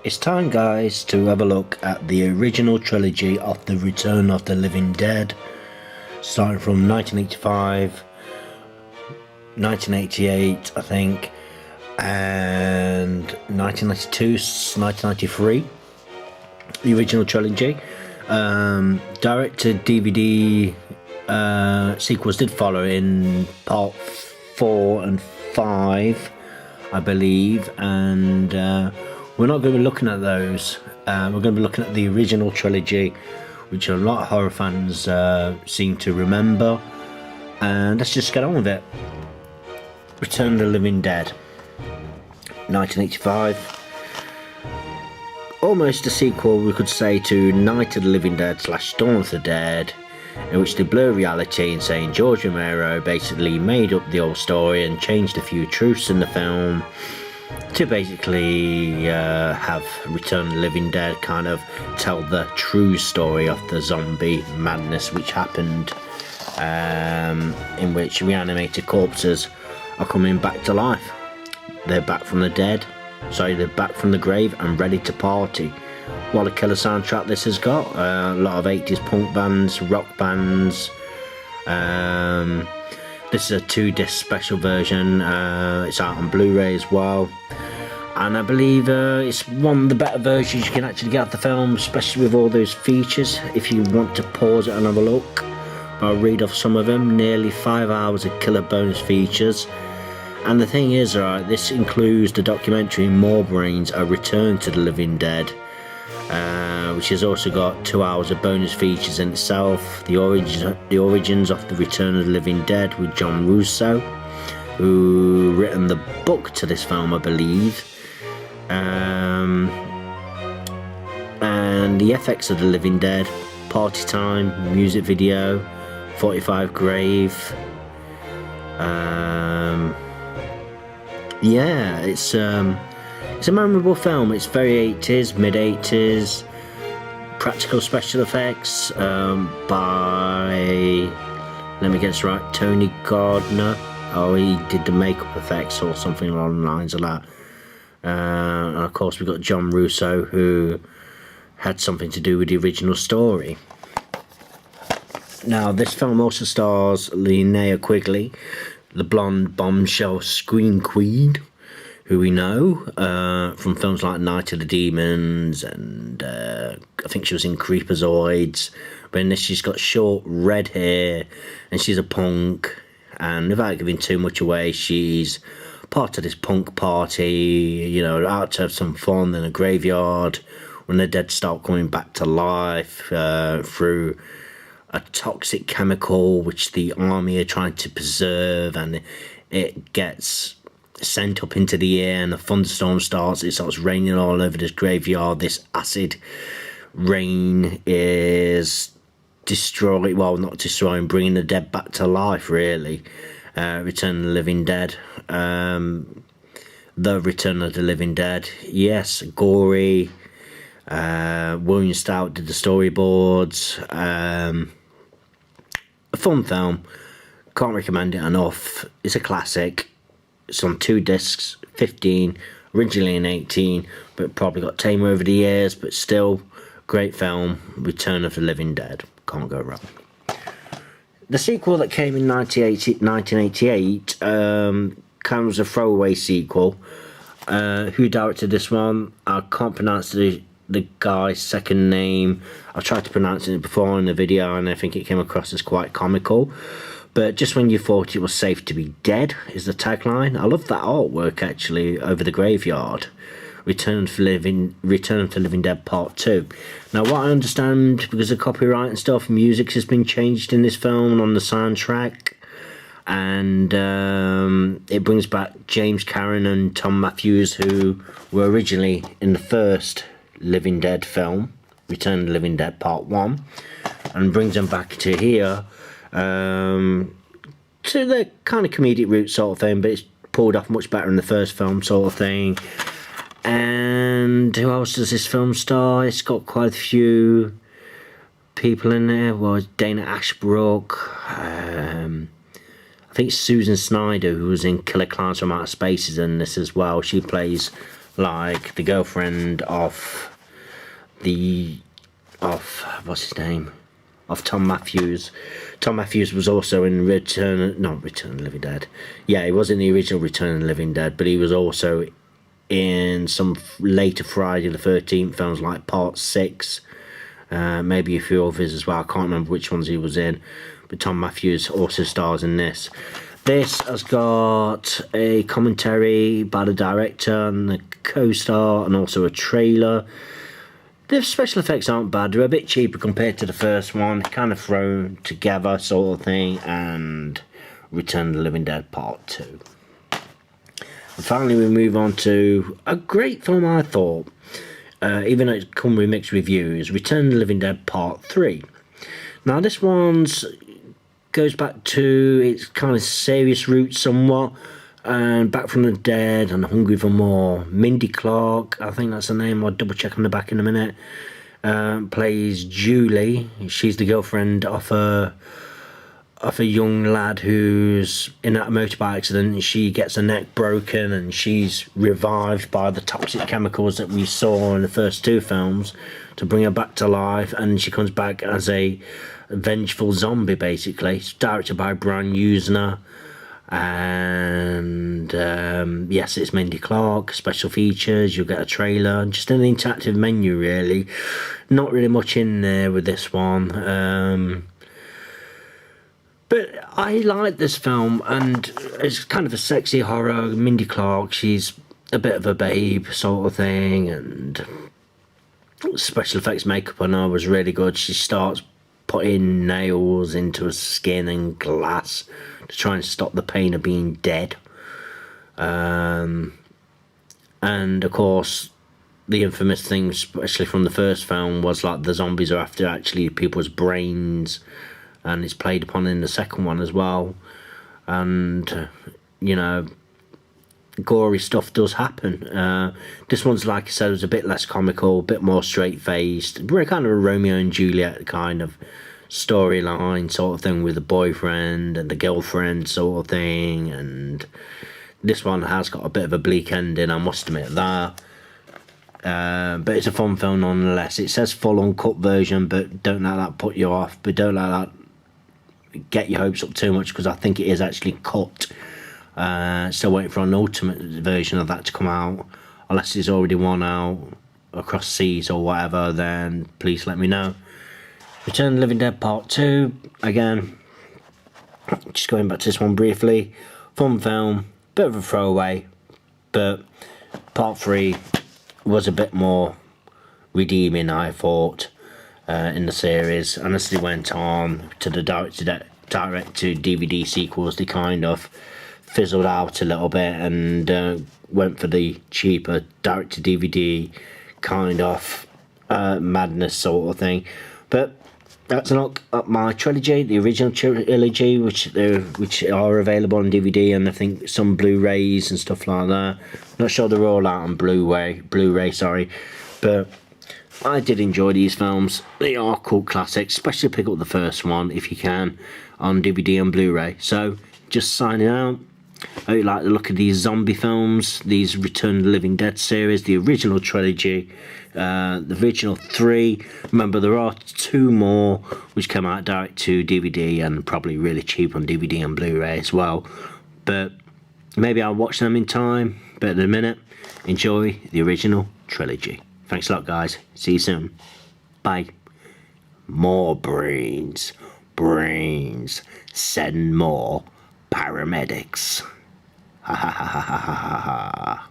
It's time, guys, to have a look at the original trilogy of the Return of the Living Dead, starting from 1985, 1988, I think, and 1992, 1993. The original trilogy. Directed DVD sequels did follow in part 4 and 5, I believe, and we're not going to be looking at those. We're going to be looking at the original trilogy, which a lot of horror fans seem to remember, and let's just get on with it. Return of the Living Dead, 1985. Almost a sequel, we could say, to Night of the Living Dead / Dawn of the Dead, in which they blur reality and saying George Romero basically made up the old story and changed a few truths in the film to basically have Return of the Living Dead kind of tell the true story of the zombie madness which happened, in which reanimated corpses are coming back to life. They're back from the dead. They're back from the grave and ready to party. What a killer soundtrack this has got. A lot of 80s punk bands, rock bands. This is a 2-disc special version. It's out on Blu-ray as well. And I believe it's one of the better versions you can actually get of the film, especially with all those features. If you want to pause it and have a look, I'll read off some of them. Nearly 5 hours of killer bonus features. And the thing is, right, this includes the documentary More Brains, A Return to the Living Dead, which has also got 2 hours of bonus features in itself. The origins of the Return of the Living Dead with John Russo, who written the book to this film, I believe. And the FX of the Living Dead, Party Time, music video, 45 Grave. Yeah, it's a memorable film. It's very 80s, mid-80s, practical special effects by, let me get this right, Tony Gardner. Oh, he did the makeup effects or something along the lines of that. And of course we've got John Russo, who had something to do with the original story. Now, this film also stars Linnea Quigley, the blonde bombshell scream queen, who we know from films like Night of the Demons, and I think she was in Creepazoids. But in this, she's got short red hair, and she's a punk. And without giving too much away, she's part of this punk party, you know, out to have some fun in a graveyard when the dead start coming back to life through a toxic chemical which the army are trying to preserve, and it gets sent up into the air and a thunderstorm starts. It starts raining all over this graveyard. This acid rain is destroying, well, not destroying, bringing the dead back to life, really. Return of the Living Dead. The Return of the Living Dead. Yes, gory. William Stout did the storyboards. A fun film, can't recommend it enough. It's a classic. It's on 2 discs, 15, originally in 18, but probably got tamer over the years, but still, great film, Return of the Living Dead, can't go wrong. The sequel that came in 1988 kind of was a throwaway sequel. Who directed this one? I can't pronounce the guy's second name. I tried to pronounce it before in the video, and I think it came across as quite comical. But just when you thought it was safe to be dead is the tagline. I love that artwork, actually, over the graveyard. Return to Living Dead Part 2. Now, what I understand, because of copyright and stuff, music has been changed in this film and on the soundtrack. And it brings back James Karen and Tom Matthews, who were originally in the first Living Dead film, Return of the Living Dead Part 1, and brings them back to here, to the kind of comedic route sort of thing, but it's pulled off much better in the first film sort of thing. And who else does this film star? It's got quite a few people in there. Well, Dana Ashbrook, I think Susan Snyder, who was in Killer Clowns from Outer Space, is in this as well. She plays like the girlfriend of what's his name? Of Tom Matthews. Tom Matthews was also in Return of the Living Dead. Yeah, he was in the original Return of the Living Dead, but he was also in some later Friday the 13th films like Part 6, maybe a few others as well. I can't remember which ones he was in, but Tom Matthews also stars in this. This has got a commentary by the director and the co-star, and also a trailer. The special effects aren't bad. They're a bit cheaper compared to the first one, kind of thrown together sort of thing, and Return of the Living Dead Part 2. And finally we move on to a great film, I thought, even though it's come with mixed reviews, Return of the Living Dead Part 3. Now this one's goes back to its kind of serious roots somewhat, and Back from the Dead and Hungry for More. Mindy Clark, I think that's the name, I'll double check on the back in a minute, plays Julie. She's the girlfriend of a young lad who's in a motorbike accident. She gets her neck broken and she's revived by the toxic chemicals that we saw in the first 2 films to bring her back to life, and she comes back as a vengeful zombie basically. It's directed by Brian Usner, and yes, it's Mindy Clark. Special features, you'll get a trailer, just an interactive menu really. Not really much in there with this one, but I like this film, and it's kind of a sexy horror. Mindy Clark, she's a bit of a babe sort of thing, and special effects makeup on her was really good. She starts putting nails into her skin and glass to try and stop the pain of being dead. And of course, the infamous thing, especially from the first film, was like the zombies are after actually people's brains, and it's played upon in the second one as well. And you know, gory stuff does happen. This one's, like I said, was a bit less comical, a bit more straight-faced, kind of a Romeo and Juliet kind of storyline sort of thing, with the boyfriend and the girlfriend sort of thing. And this one has got a bit of a bleak ending, I must admit that. But it's a fun film nonetheless. It says full uncut version, but don't let that put you off. But don't let that get your hopes up too much, because I think it is actually cut. Still waiting for an ultimate version of that to come out. Unless there's already one out across seas or whatever, then please let me know. Return of the Living Dead Part 2, again, just going back to this one briefly. Fun film, bit of a throwaway, but Part 3 was a bit more redeeming, I thought, in the series. And as they went on to the direct-to-DVD sequels, they kind of fizzled out a little bit and went for the cheaper direct-to-DVD kind of madness sort of thing. But that's a look at my trilogy, the original trilogy, which are available on DVD, and I think some Blu-rays and stuff like that. Not sure they're all out on Blu-ray, sorry, but I did enjoy these films. They are cult classics, especially pick up the first one if you can on DVD and Blu-ray. So just signing out. I hope you like the look of these zombie films, these Return of the Living Dead series, the original trilogy, the original 3. Remember, there are 2 more which come out direct to DVD and probably really cheap on DVD and Blu-ray as well. But maybe I'll watch them in time. But at the minute, enjoy the original trilogy. Thanks a lot, guys. See you soon. Bye. More brains. Send more paramedics. Ha ha ha ha ha ha ha.